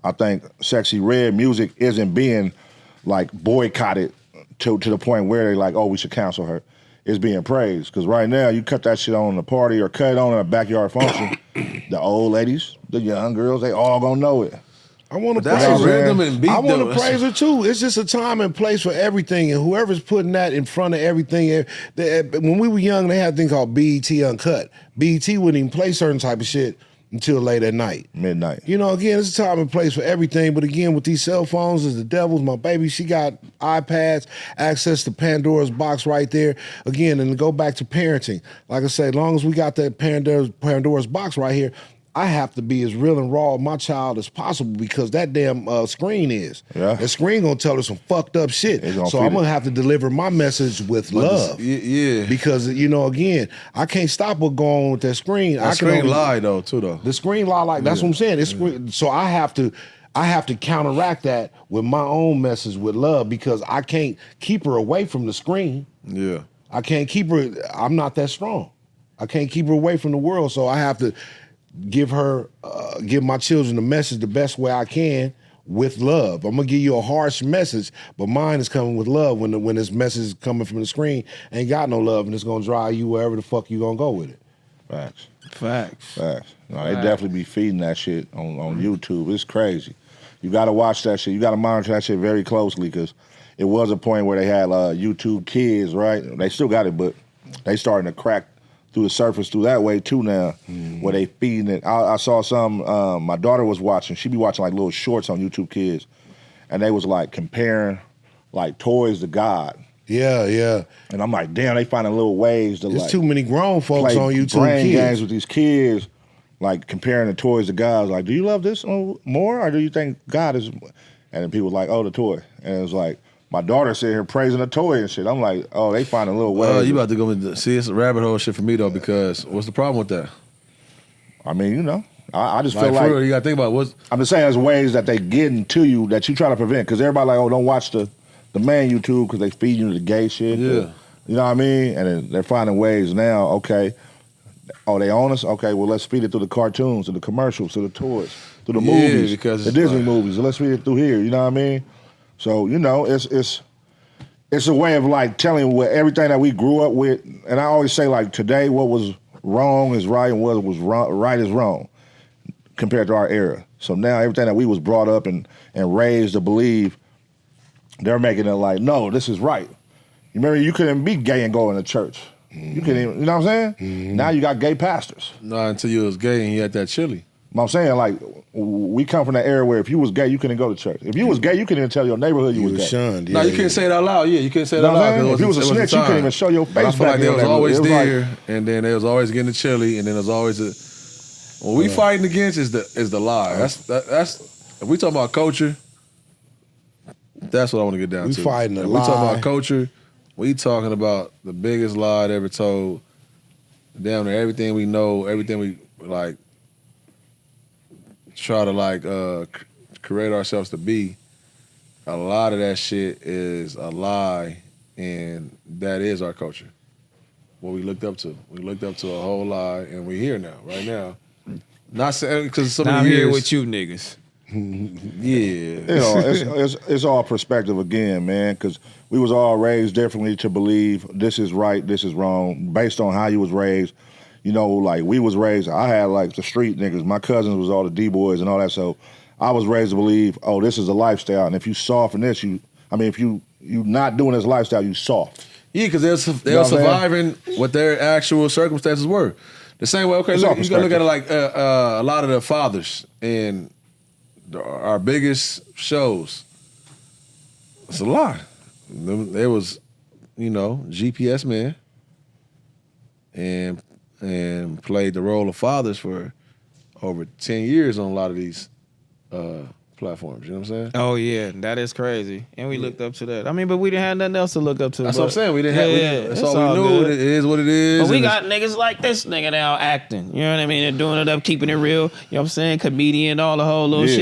I think Sexy Red music isn't being like boycotted to the point where they're like, oh, we should cancel her. It's being praised. Because right now, you cut that shit on the party or cut it on in a backyard function, the old ladies, the young girls, they all gonna know it. I want to praise rhythm and beat. I want to praise her too. It's just a time and place for everything, and whoever's putting that in front of everything. When we were young, they had a thing called BET Uncut. BET wouldn't even play certain type of shit until late at night. Midnight. You know, again, it's a time and place for everything, but again, with these cell phones, is the devil's. My baby, she got iPads, access to Pandora's box right there. Again, and to go back to parenting, like I say, as long as we got that Pandora's box right here, I have to be as real and raw with my child as possible because that damn screen is. Yeah. That screen gonna tell her some fucked up shit. So I'm gonna have to deliver my message with love. Yeah. Because, you know, again, I can't stop what going on with that screen. That screen lie though, too though. The screen lie like that's what I'm saying. It's so I have to counteract that with my own message with love because I can't keep her away from the screen. Yeah. I can't keep her. I'm not that strong. I can't keep her away from the world. So I have to give my children the message the best way I can with love. I'm gonna give you a harsh message, but mine is coming with love. When this message is coming from the screen, ain't got no love, and it's gonna drive you wherever the fuck you gonna go with it. Facts. No, they definitely be feeding that shit on YouTube. It's crazy. You gotta watch that shit. You gotta monitor that shit very closely because it was a point where they had YouTube Kids, right? They still got it, but they starting to crack through the surface through that way too now, where they feeding it. I saw some, my daughter was watching, she be watching like little shorts on YouTube Kids, and they was like comparing like toys to God. Yeah. And I'm like, damn, they finding little ways to There's like too many grown folks on YouTube brain Kids. games with these kids, like comparing the toys to God. I was like, do you love this more, or do you think God is? And then people was like, oh, the toy. And it was like, my daughter sitting here praising a toy and shit. I'm like, oh, they finding little ways. You about to go into, see, it's a rabbit hole shit for me though, because what's the problem with that? I mean, you know, I just Like, feel for like real, you gotta think about what's. I'm just saying there's ways that they getting to you that you try to prevent. Because everybody like, oh, don't watch the main YouTube because they feed you the gay shit. Yeah. You know what I mean? And then they're finding ways now, okay, oh, they own us? Okay, well, let's feed it through the cartoons, to the commercials, to the toys, to the movies, because the Disney movies. Let's feed it through here, you know what I mean? So, you know, it's a way of like telling what everything that we grew up with. And I always say like today, what was wrong is right and what was right is wrong compared to our era. So now everything that we was brought up and raised to believe, they're making it like, no, this is right. You remember you couldn't be gay and go into church. You couldn't even, you know what I'm saying? Now you got gay pastors. No, until you was gay and you had that chili. I'm saying, like, we come from that era where if you was gay, you couldn't go to church. If you was gay, you couldn't even tell your neighborhood you was gay. Shunned. No, you couldn't say it out loud. Yeah, you couldn't say it out loud. If you was a snitch, you couldn't even show your face. But I feel like they was always there, like, and then they was always getting the chili, and then there's always a. What we fighting against is the lie. That's if we talking about culture. That's what I want to get down to. We fighting the if lie. We talking about culture. We talking about the biggest lie ever told. Damn near everything we know, everything we like. Try to like create ourselves to be. A lot of that shit is a lie, and that is our culture. What we looked up to. We looked up to a whole lie, and we're here now, right now. Not saying because so many years. I'm here with you niggas. Yeah. You know, it's all perspective again, man, because we was all raised differently to believe this is right, this is wrong, based on how you was raised. You know, like we was raised, I had like the street niggas, my cousins was all the D-boys and all that, so I was raised to believe, oh, this is a lifestyle, and if you soft in this, if you not doing this lifestyle, you soft. Yeah, because they're surviving what their actual circumstances were. The same way, okay, look, you gotta look at it like a lot of the fathers in our biggest shows. It's a lie. There was, GPS man and played the role of fathers for over 10 years on a lot of these platforms. You know what I'm saying? Oh yeah, that is crazy. And we looked up to that. I mean, but we didn't have nothing else to look up to. That's what I'm saying. We didn't have. That's all we knew. Good. It is what it is. But we got niggas like this nigga now acting. You know what I mean? They're doing it up, keeping it real. You know what I'm saying? Comedian, all the whole little shit.